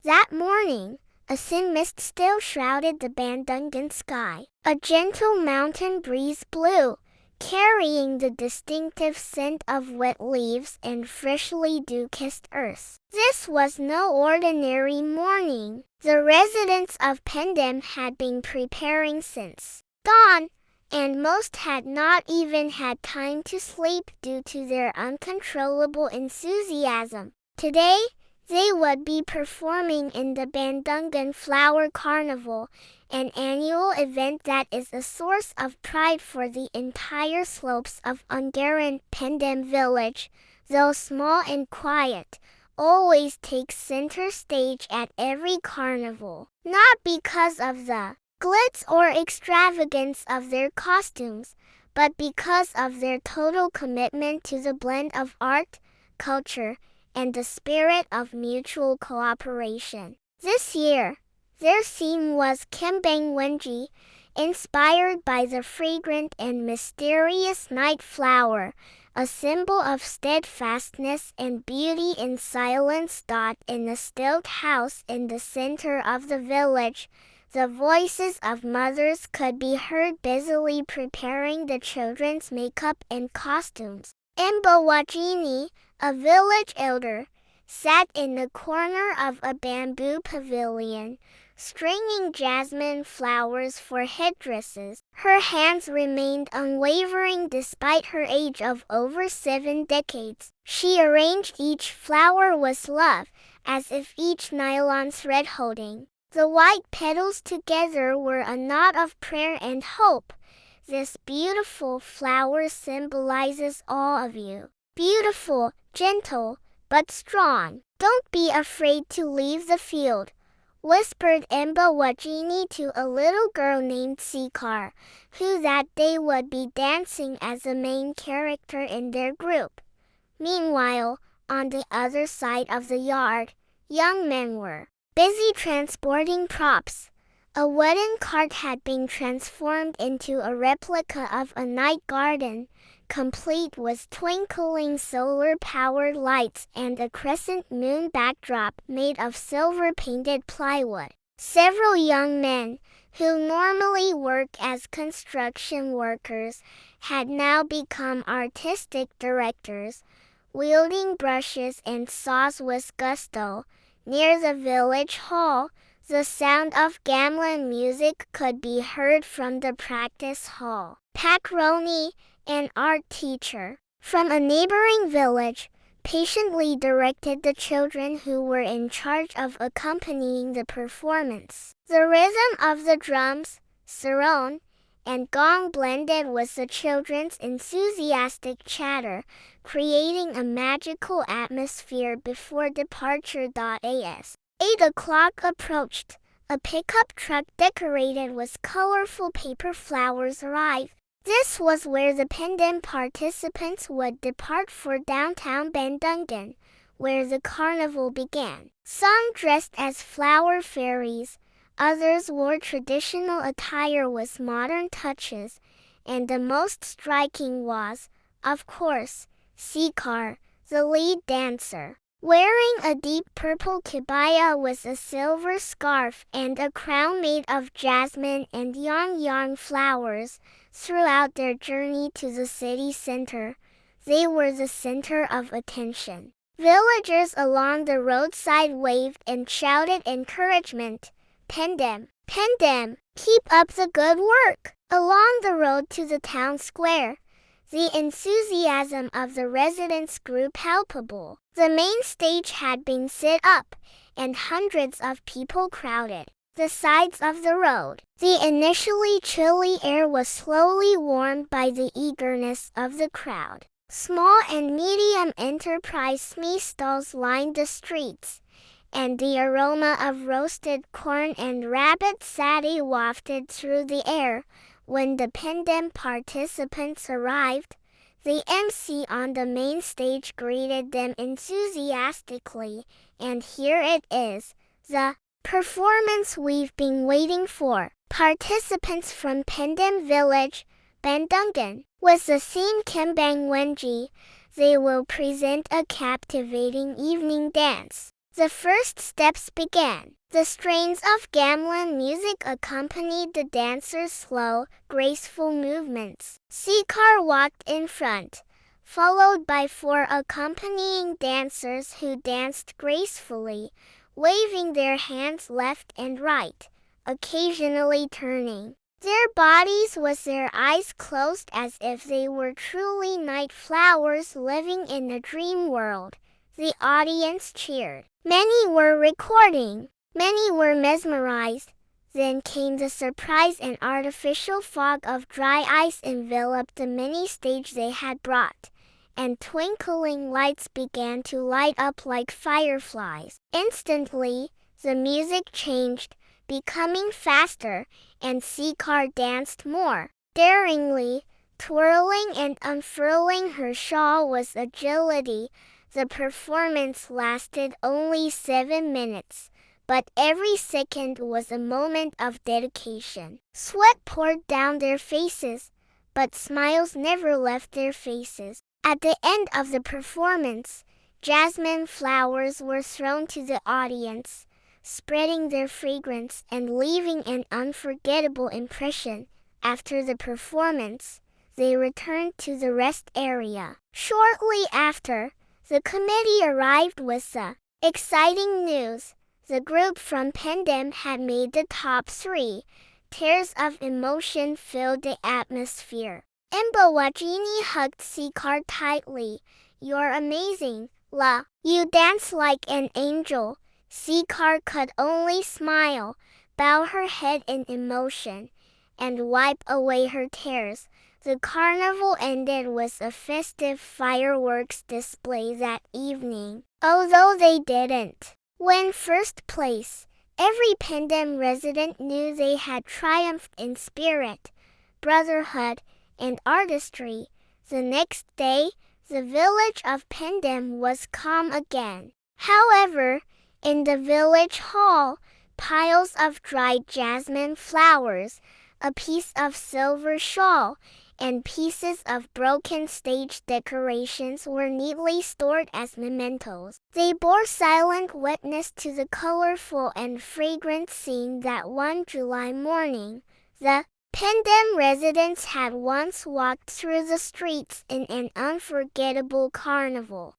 That morning, a thin mist still shrouded the Bandungan sky. A gentle mountain breeze blew, carrying the distinctive scent of wet leaves and freshly dew-kissed earth. This was no ordinary morning. The residents of Pendem had been preparing since dawn, and most had not even had time to sleep due to their uncontrollable enthusiasm. Today, they would be performing in the Bandungan Flower Carnival, an annual event that is a source of pride for the entire slopes of Ungaran. Pendem village, though small and quiet, always takes center stage at every carnival. Not because of the glitz or extravagance of their costumes, but because of their total commitment to the blend of art, culture, and the spirit of mutual cooperation. This year, their theme was Kembang Wenji, inspired by the fragrant and mysterious night flower, a symbol of steadfastness and beauty in silence. In a stilt house in the center of the village, the voices of mothers could be heard busily preparing the children's makeup and costumes. Mbawajini, a village elder, sat in the corner of a bamboo pavilion, stringing jasmine flowers for headdresses. Her hands remained unwavering despite her age of over 7 decades. She arranged each flower with love, as if each nylon thread holding the white petals together were a knot of prayer and hope. This beautiful flower symbolizes all of you. Beautiful, gentle, but strong. Don't be afraid to leave the field, whispered Mbawajini to a little girl named Sikar, who that day would be dancing as the main character in their group. Meanwhile, on the other side of the yard, young men were busy transporting props. A wooden cart had been transformed into a replica of a night garden, complete with twinkling solar-powered lights and a crescent moon backdrop made of silver-painted plywood. Several young men, who normally work as construction workers, had now become artistic directors, wielding brushes and saws with gusto. Near the village hall, the sound of gamelan music could be heard from the practice hall. Pakroni, an art teacher from a neighboring village, patiently directed the children who were in charge of accompanying the performance. The rhythm of the drums, sarong, and gong blended with the children's enthusiastic chatter, creating a magical atmosphere before departure. As 8 o'clock approached, a pickup truck decorated with colorful paper flowers arrived. This was where the Pendem participants would depart for downtown Bandungan, where the carnival began. Some dressed as flower fairies, others wore traditional attire with modern touches, and the most striking was, of course, Sikar, the lead dancer. Wearing a deep purple kebaya with a silver scarf and a crown made of jasmine and ylang-ylang flowers, throughout their journey to the city center, they were the center of attention. Villagers along the roadside waved and shouted encouragement. Pendem, Pendem, keep up the good work! Along the road to the town square, the enthusiasm of the residents grew palpable. The main stage had been set up, and hundreds of people crowded the sides of the road. The initially chilly air was slowly warmed by the eagerness of the crowd. Small and medium enterprise stalls lined the streets, and the aroma of roasted corn and rabbit satay wafted through the air. When the Pendem participants arrived, the MC on the main stage greeted them enthusiastically, and here it is, the performance we've been waiting for. Participants from Pendem village, Bandungan, with the theme Kembang Wenji, they will present a captivating evening dance. The first steps began. The strains of gamelan music accompanied the dancers' slow, graceful movements. Sikar walked in front, followed by 4 accompanying dancers who danced gracefully, waving their hands left and right, occasionally turning their bodies with their eyes closed as if they were truly night flowers living in a dream world. The audience cheered. Many were recording. Many were mesmerized. Then came the surprise. An artificial fog of dry ice enveloped the mini stage they had brought, and twinkling lights began to light up like fireflies. Instantly, the music changed, becoming faster, and Sikar danced more daringly, twirling and unfurling her shawl with agility. The performance lasted only 7 minutes, but every second was a moment of dedication. Sweat poured down their faces, but smiles never left their faces. At the end of the performance, jasmine flowers were thrown to the audience, spreading their fragrance and leaving an unforgettable impression. After the performance, they returned to the rest area. Shortly after, the committee arrived with the exciting news. The group from Pendem had made the top 3. Tears of emotion filled the atmosphere. Mbawajini hugged Sikar tightly. "You're amazing, La. You dance like an angel." Sikar could only smile, bow her head in emotion, and wipe away her tears. The carnival ended with a festive fireworks display that evening. Although they didn't win first place, every Pendem resident knew they had triumphed in spirit, brotherhood, and artistry. The next day, the village of Pendem was calm again. However, in the village hall, piles of dried jasmine flowers, a piece of silver shawl, and pieces of broken stage decorations were neatly stored as mementos. They bore silent witness to the colorful and fragrant scene that one July morning. The Pendem residents had once walked through the streets in an unforgettable carnival.